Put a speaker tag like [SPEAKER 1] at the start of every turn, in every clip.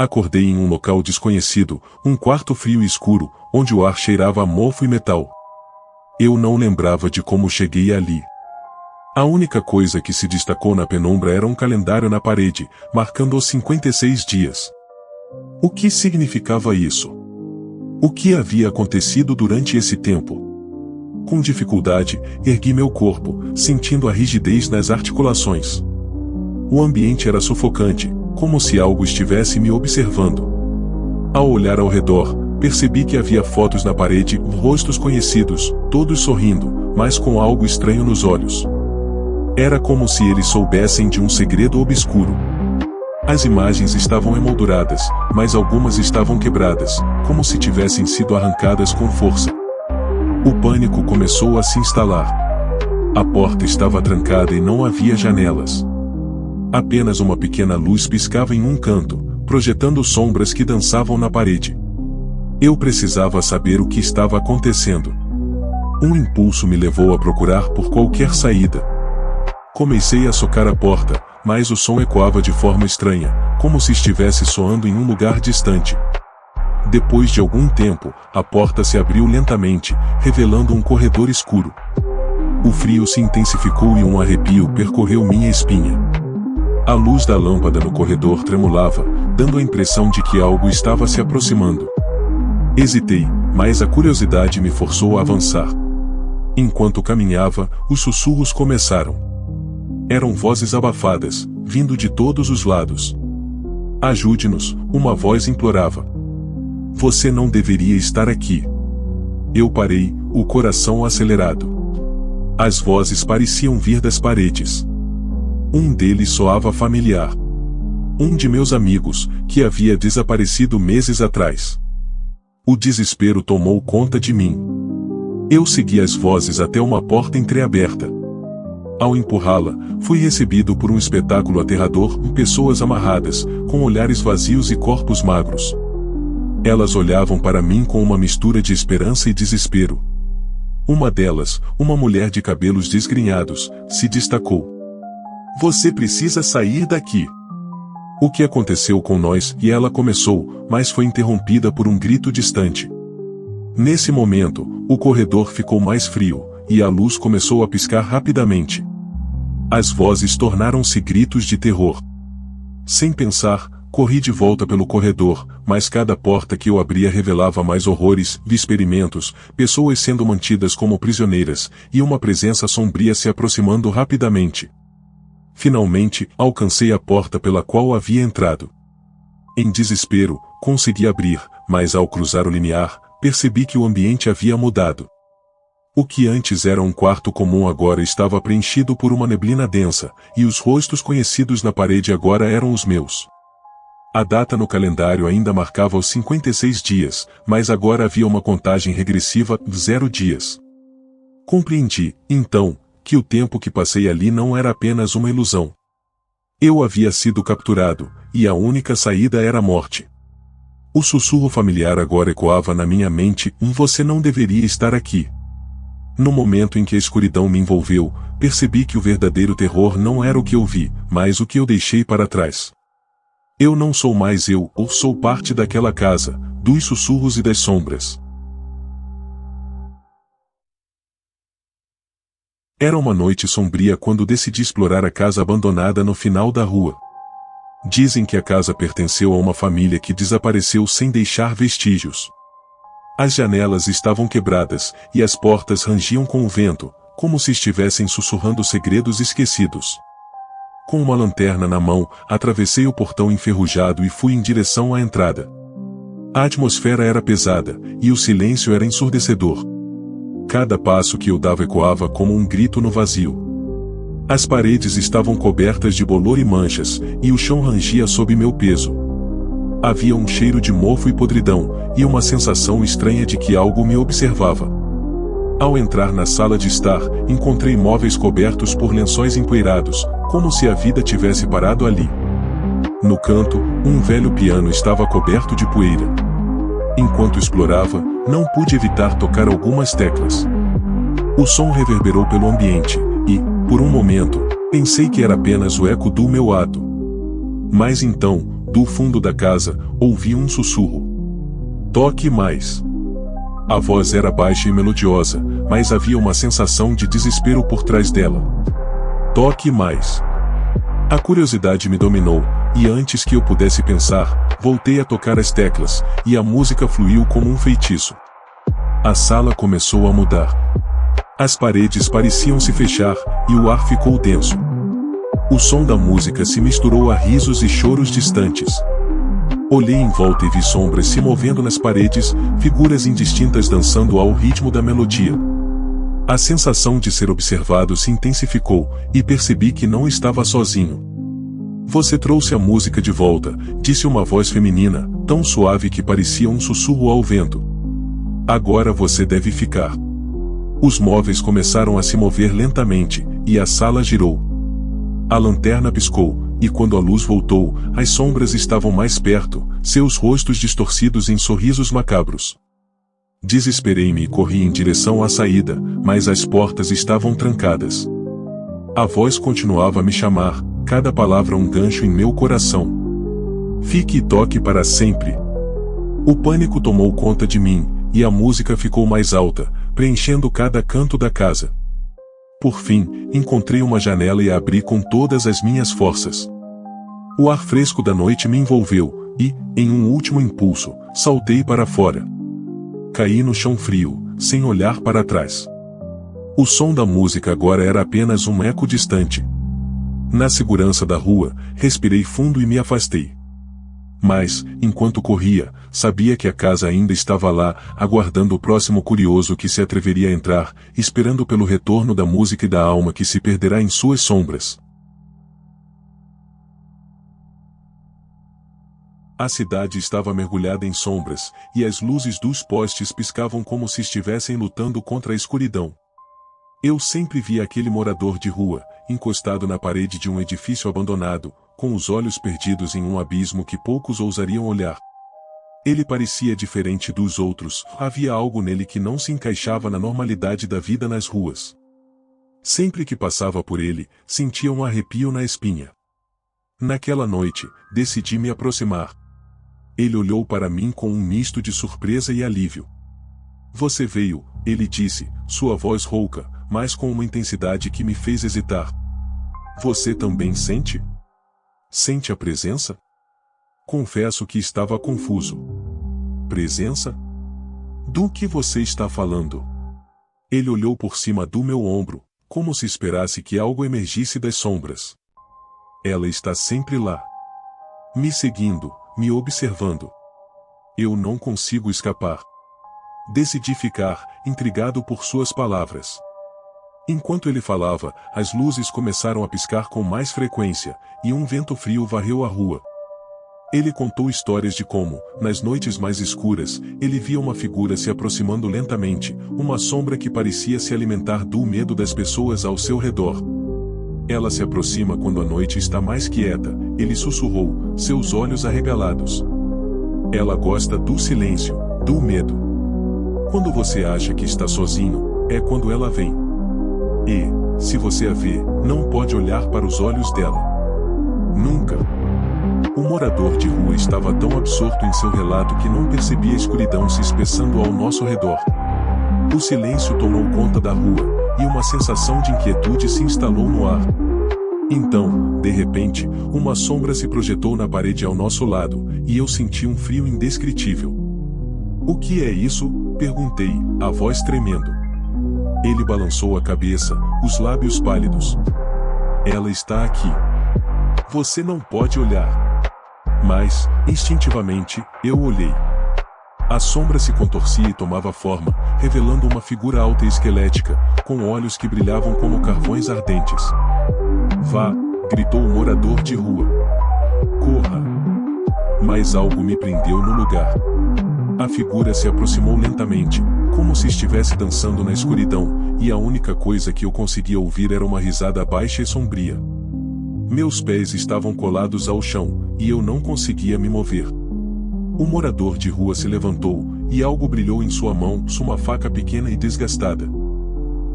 [SPEAKER 1] Acordei em um local desconhecido, um quarto frio e escuro, onde o ar cheirava a mofo e metal. Eu não lembrava de como cheguei ali. A única coisa que se destacou na penumbra era um calendário na parede, marcando os 56 dias. O que significava isso? O que havia acontecido durante esse tempo? Com dificuldade, ergui meu corpo, sentindo a rigidez nas articulações. O ambiente era sufocante, como se algo estivesse me observando. Ao olhar ao redor, percebi que havia fotos na parede, rostos conhecidos, todos sorrindo, mas com algo estranho nos olhos. Era como se eles soubessem de um segredo obscuro. As imagens estavam emolduradas, mas algumas estavam quebradas, como se tivessem sido arrancadas com força. O pânico começou a se instalar. A porta estava trancada e não havia janelas. Apenas uma pequena luz piscava em um canto, projetando sombras que dançavam na parede. Eu precisava saber o que estava acontecendo. Um impulso me levou a procurar por qualquer saída. Comecei a socar a porta, mas o som ecoava de forma estranha, como se estivesse soando em um lugar distante. Depois de algum tempo, a porta se abriu lentamente, revelando um corredor escuro. O frio se intensificou e um arrepio percorreu minha espinha. A luz da lâmpada no corredor tremulava, dando a impressão de que algo estava se aproximando. Hesitei, mas a curiosidade me forçou a avançar. Enquanto caminhava, os sussurros começaram. Eram vozes abafadas, vindo de todos os lados. Ajude-nos, uma voz implorava. Você não deveria estar aqui. Eu parei, o coração acelerado. As vozes pareciam vir das paredes. Um deles soava familiar. Um de meus amigos, que havia desaparecido meses atrás. O desespero tomou conta de mim. Eu segui as vozes até uma porta entreaberta. Ao empurrá-la, fui recebido por um espetáculo aterrador, pessoas amarradas, com olhares vazios e corpos magros. Elas olhavam para mim com uma mistura de esperança e desespero. Uma delas, uma mulher de cabelos desgrenhados, se destacou. Você precisa sair daqui. O que aconteceu com nós? E ela começou, mas foi interrompida por um grito distante. Nesse momento, o corredor ficou mais frio, e a luz começou a piscar rapidamente. As vozes tornaram-se gritos de terror. Sem pensar, corri de volta pelo corredor, mas cada porta que eu abria revelava mais horrores, experimentos, pessoas sendo mantidas como prisioneiras, e uma presença sombria se aproximando rapidamente. Finalmente, alcancei a porta pela qual havia entrado. Em desespero, consegui abrir, mas ao cruzar o limiar, percebi que o ambiente havia mudado. O que antes era um quarto comum agora estava preenchido por uma neblina densa, e os rostos conhecidos na parede agora eram os meus. A data no calendário ainda marcava os 56 dias, mas agora havia uma contagem regressiva de 0 dias. Compreendi, então, que o tempo que passei ali não era apenas uma ilusão. Eu havia sido capturado, e a única saída era a morte. O sussurro familiar agora ecoava na minha mente: você não deveria estar aqui. No momento em que a escuridão me envolveu, percebi que o verdadeiro terror não era o que eu vi, mas o que eu deixei para trás. Eu não sou mais eu, ou sou parte daquela casa, dos sussurros e das sombras. Era uma noite sombria quando decidi explorar a casa abandonada no final da rua. Dizem que a casa pertenceu a uma família que desapareceu sem deixar vestígios. As janelas estavam quebradas, e as portas rangiam com o vento, como se estivessem sussurrando segredos esquecidos. Com uma lanterna na mão, atravessei o portão enferrujado e fui em direção à entrada. A atmosfera era pesada, e o silêncio era ensurdecedor. Cada passo que eu dava ecoava como um grito no vazio. As paredes estavam cobertas de bolor e manchas, e o chão rangia sob meu peso. Havia um cheiro de mofo e podridão, e uma sensação estranha de que algo me observava. Ao entrar na sala de estar, encontrei móveis cobertos por lençóis empoeirados, como se a vida tivesse parado ali. No canto, um velho piano estava coberto de poeira. Enquanto explorava, não pude evitar tocar algumas teclas. O som reverberou pelo ambiente, e, por um momento, pensei que era apenas o eco do meu ato. Mas então, do fundo da casa, ouvi um sussurro. Toque mais. A voz era baixa e melodiosa, mas havia uma sensação de desespero por trás dela. Toque mais. A curiosidade me dominou, e antes que eu pudesse pensar, voltei a tocar as teclas, e a música fluiu como um feitiço. A sala começou a mudar. As paredes pareciam se fechar, e o ar ficou denso. O som da música se misturou a risos e choros distantes. Olhei em volta e vi sombras se movendo nas paredes, figuras indistintas dançando ao ritmo da melodia. A sensação de ser observado se intensificou, e percebi que não estava sozinho. Você trouxe a música de volta, disse uma voz feminina, tão suave que parecia um sussurro ao vento. Agora você deve ficar. Os móveis começaram a se mover lentamente, e a sala girou. A lanterna piscou, e quando a luz voltou, as sombras estavam mais perto, seus rostos distorcidos em sorrisos macabros. Desesperei-me e corri em direção à saída, mas as portas estavam trancadas. A voz continuava a me chamar, cada palavra um gancho em meu coração. Fique e toque para sempre. O pânico tomou conta de mim, e a música ficou mais alta, preenchendo cada canto da casa. Por fim, encontrei uma janela e a abri com todas as minhas forças. O ar fresco da noite me envolveu, e, em um último impulso, saltei para fora. Caí no chão frio, sem olhar para trás. O som da música agora era apenas um eco distante. Na segurança da rua, respirei fundo e me afastei. Mas, enquanto corria, sabia que a casa ainda estava lá, aguardando o próximo curioso que se atreveria a entrar, esperando pelo retorno da música e da alma que se perderá em suas sombras. A cidade estava mergulhada em sombras, e as luzes dos postes piscavam como se estivessem lutando contra a escuridão. Eu sempre via aquele morador de rua, encostado na parede de um edifício abandonado, com os olhos perdidos em um abismo que poucos ousariam olhar. Ele parecia diferente dos outros, havia algo nele que não se encaixava na normalidade da vida nas ruas. Sempre que passava por ele, sentia um arrepio na espinha. Naquela noite, decidi me aproximar. Ele olhou para mim com um misto de surpresa e alívio. Você veio, ele disse, sua voz rouca, mas com uma intensidade que me fez hesitar. Você também sente? Sente a presença? Confesso que estava confuso. Presença? Do que você está falando? Ele olhou por cima do meu ombro, como se esperasse que algo emergisse das sombras. Ela está sempre lá. Me seguindo, me observando. Eu não consigo escapar. Decidi ficar, intrigado por suas palavras. Enquanto ele falava, as luzes começaram a piscar com mais frequência, e um vento frio varreu a rua. Ele contou histórias de como, nas noites mais escuras, ele via uma figura se aproximando lentamente, uma sombra que parecia se alimentar do medo das pessoas ao seu redor. Ela se aproxima quando a noite está mais quieta, ele sussurrou, seus olhos arregalados. Ela gosta do silêncio, do medo. Quando você acha que está sozinho, é quando ela vem. E, se você a vê, não pode olhar para os olhos dela. Nunca. O morador de rua estava tão absorto em seu relato que não percebia a escuridão se espessando ao nosso redor. O silêncio tomou conta da rua, e uma sensação de inquietude se instalou no ar. Então, de repente, uma sombra se projetou na parede ao nosso lado, e eu senti um frio indescritível. O que é isso? Perguntei, a voz tremendo. Ele balançou a cabeça, os lábios pálidos. Ela está aqui. Você não pode olhar. Mas, instintivamente, eu olhei. A sombra se contorcia e tomava forma, revelando uma figura alta e esquelética, com olhos que brilhavam como carvões ardentes. Vá, gritou o morador de rua. Corra. Mas algo me prendeu no lugar. A figura se aproximou lentamente, como se estivesse dançando na escuridão, e a única coisa que eu conseguia ouvir era uma risada baixa e sombria. Meus pés estavam colados ao chão, e eu não conseguia me mover. O morador de rua se levantou, e algo brilhou em sua mão, uma faca pequena e desgastada.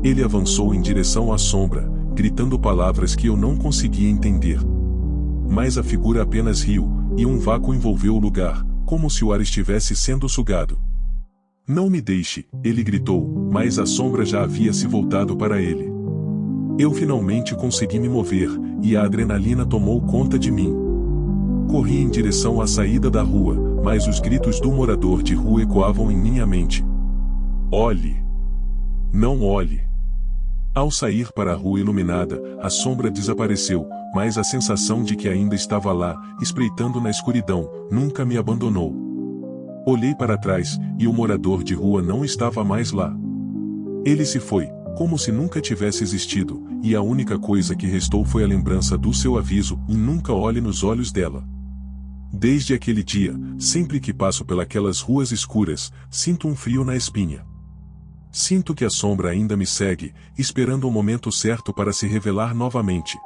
[SPEAKER 1] Ele avançou em direção à sombra, gritando palavras que eu não conseguia entender. Mas a figura apenas riu, e um vácuo envolveu o lugar, como se o ar estivesse sendo sugado. Não me deixe, ele gritou, mas a sombra já havia se voltado para ele. Eu finalmente consegui me mover, e a adrenalina tomou conta de mim. Corri em direção à saída da rua, mas os gritos do morador de rua ecoavam em minha mente. Olhe! Não olhe! Ao sair para a rua iluminada, a sombra desapareceu, mas a sensação de que ainda estava lá, espreitando na escuridão, nunca me abandonou. Olhei para trás, e o morador de rua não estava mais lá. Ele se foi, como se nunca tivesse existido, e a única coisa que restou foi a lembrança do seu aviso, e nunca olhe nos olhos dela. Desde aquele dia, sempre que passo pelas ruas escuras, sinto um frio na espinha. Sinto que a sombra ainda me segue, esperando o momento certo para se revelar novamente.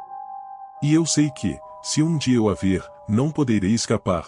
[SPEAKER 1] E eu sei que, se um dia eu a ver, não poderei escapar.